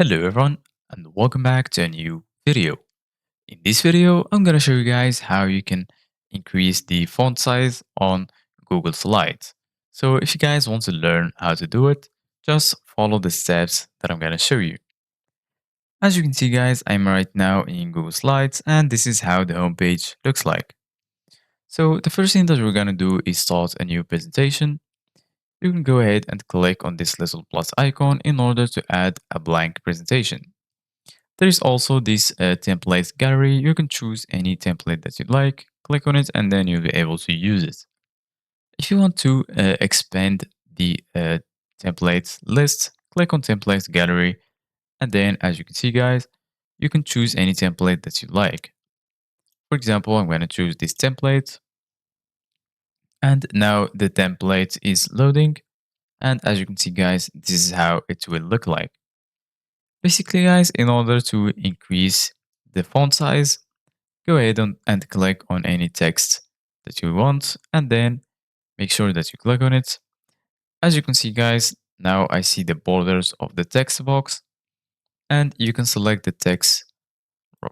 Hello everyone and welcome back to a new video. In this video, I'm going to show you guys how you can increase the font size on Google Slides. So if you guys want to learn how to do it, just follow the steps that I'm going to show you. As you can see guys, I'm right now in Google Slides and this is how the homepage looks like. So the first thing that we're going to do is start a new presentation. You can go ahead and click on this little plus icon in order to add a blank presentation. There is also this template gallery. You can choose any template that you like, click on it, and then you'll be able to use it. If you want to expand the templates list, click on templates gallery, and then as you can see, guys, you can choose any template that you like. For example, I'm going to choose this template, and now the template is loading. And as you can see, guys, this is how it will look like. Basically, guys, in order to increase the font size, go ahead and click on any text that you want and then make sure that you click on it. As you can see guys, now I see the borders of the text box and you can select the text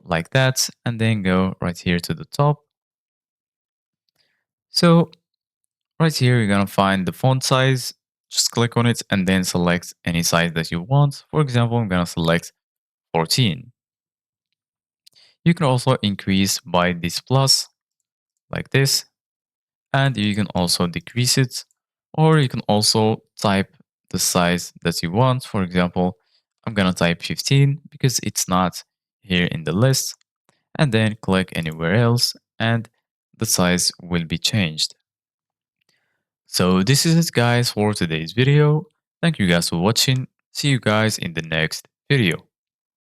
like that and then go right here to the top. So right here you're gonna find the font size, just click on it and then select any size that you want. For example, I'm gonna select 14. You can also increase by this plus like this, and you can also decrease it, or you can also type the size that you want. For example, I'm gonna type 15 because it's not here in the list, and then click anywhere else and the size will be changed. So this is it guys for today's video. Thank you guys for watching. See you guys in the next video.